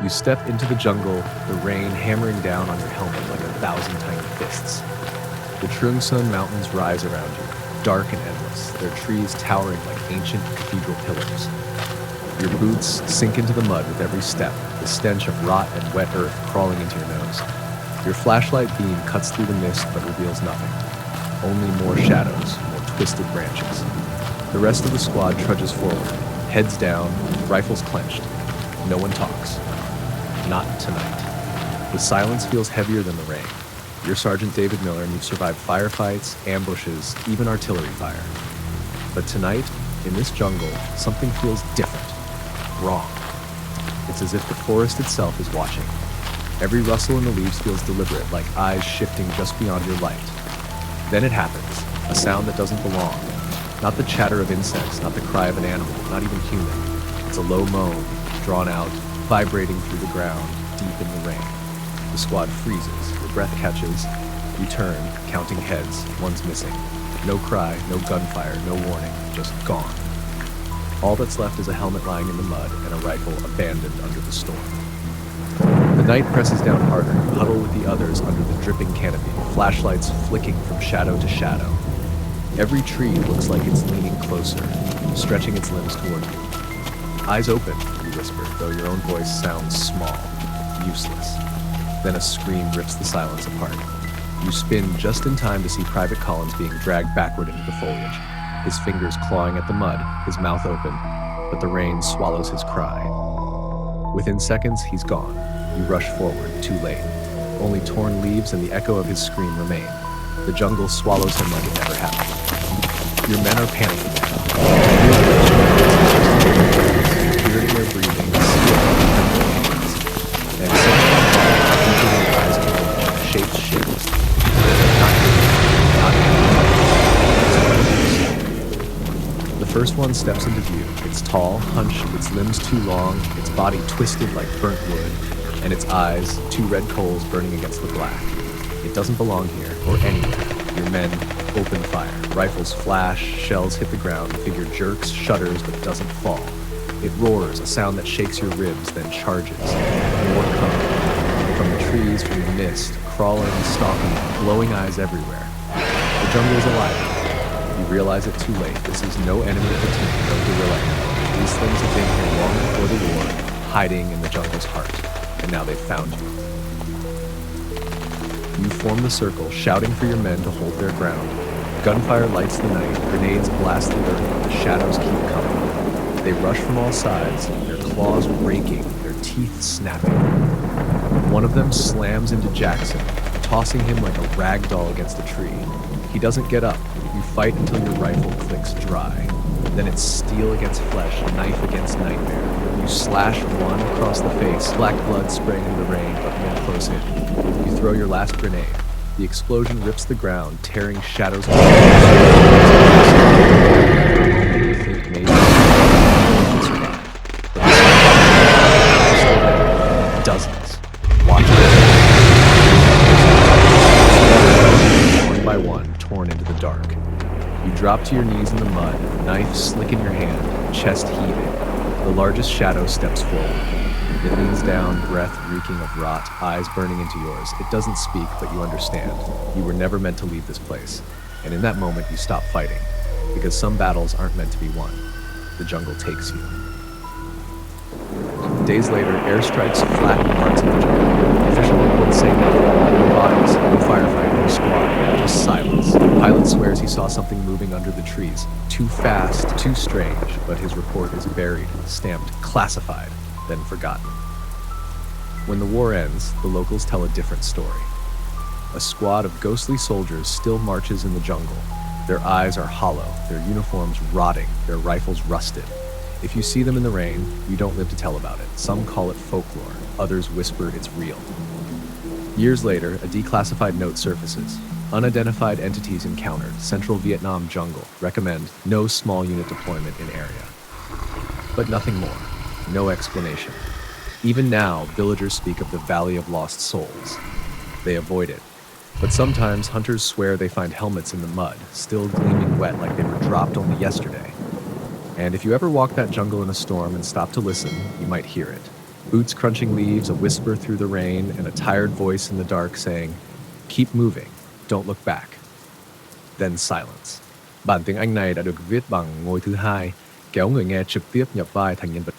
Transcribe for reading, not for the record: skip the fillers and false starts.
You step into the jungle, the rain hammering down on your helmet like 1,000 tiny fists. The Trungsun Mountains rise around you, dark and endless, their trees towering like ancient cathedral pillars. Your boots sink into the mud with every step, the stench of rot and wet earth crawling into your nose. Your flashlight beam cuts through the mist but reveals nothing. Only more shadows, more twisted branches. The rest of the squad trudges forward, heads down, rifles clenched. No one talks. Not tonight. The silence feels heavier than the rain. You're Sergeant David Miller and you've survived firefights, ambushes, even artillery fire. But tonight, in this jungle, something feels different. Wrong. It's as if the forest itself is watching. Every rustle in the leaves feels deliberate, like eyes shifting just beyond your light. Then it happens, a sound that doesn't belong. Not the chatter of insects, not the cry of an animal, not even human. It's a low moan, drawn out, vibrating through the ground, deep in the rain. The squad freezes, your breath catches. You turn, counting heads, one's missing. No cry, no gunfire, no warning, just gone. All that's left is a helmet lying in the mud and a rifle abandoned under the storm. The night presses down harder, you huddle with the others under the dripping canopy, flashlights flicking from shadow to shadow. Every tree looks like it's leaning closer, stretching its limbs toward you. Eyes open, you whisper, though your own voice sounds small, useless. Then a scream rips the silence apart. You spin just in time to see Private Collins being dragged backward into the foliage, his fingers clawing at the mud, his mouth open, but the rain swallows his cry. Within seconds, he's gone. You rush forward, too late. Only torn leaves and the echo of his scream remain. The jungle swallows him like it never happened. Your men are panicking now. Hearing their breathing, and suddenly, your eyes converge, shapes shift. The first one steps into view. It's tall, hunched, its limbs too long, its body twisted like burnt wood, and its eyes, two red coals burning against the black. It doesn't belong here, or anywhere. Your men open fire. Rifles flash, shells hit the ground, the figure jerks, shudders, but doesn't fall. It roars, a sound that shakes your ribs, then charges. More come. From the trees, from the mist, crawling, stalking, glowing eyes everywhere. The jungle is alive. You realize it too late. This is no enemy of the team, no guerrilla enemy. These things have been here long before the war, hiding in the jungle's heart. And now they've found you. You form the circle, shouting for your men to hold their ground. Gunfire lights the night, grenades blast the earth, the shadows keep coming. They rush from all sides, their claws raking, their teeth snapping. One of them slams into Jackson, tossing him like a rag doll against a tree. He doesn't get up. You fight until your rifle clicks dry. Then it's steel against flesh, knife against nightmare. You slash one across the face, black blood spraying in the rain, but more close in. You throw your last grenade. The explosion rips the ground, tearing shadows away. You think maybe you can survive. But still there. Dozens. Watching. One by one, torn into the dark. You drop to your knees in the mud, knife slick in your hand, chest heaving. The largest shadow steps forward. It leans down, breath reeking of rot, eyes burning into yours. It doesn't speak, but you understand. You were never meant to leave this place. And in that moment, you stop fighting. Because some battles aren't meant to be won. The jungle takes you. Days later, airstrikes flatten parts of the jungle. Official reports say nothing. No bodies, no firefight, no squad, just silence. The pilot swears he saw something moving under the trees. Too fast, too strange, but his report is buried, stamped classified, then forgotten. When the war ends, the locals tell a different story. A squad of ghostly soldiers still marches in the jungle. Their eyes are hollow, their uniforms rotting, their rifles rusted. If you see them in the rain, you don't live to tell about it. Some call it folklore, others whisper it's real. Years later, a declassified note surfaces. Unidentified entities encountered, Central Vietnam jungle, recommend no small unit deployment in area. But nothing more, no explanation. Even now, villagers speak of the Valley of Lost Souls. They avoid it. But sometimes hunters swear they find helmets in the mud, still gleaming wet like they were dropped only yesterday. And if you ever walk that jungle in a storm and stop to listen, you might hear it. Boots crunching leaves, a whisper through the rain, and a tired voice in the dark saying, "Keep moving, don't look back." Then silence. Bản tiếng Anh này đã được viết bằng ngôi thứ hai, kéo người nghe trực tiếp nhập vai thành nhân vật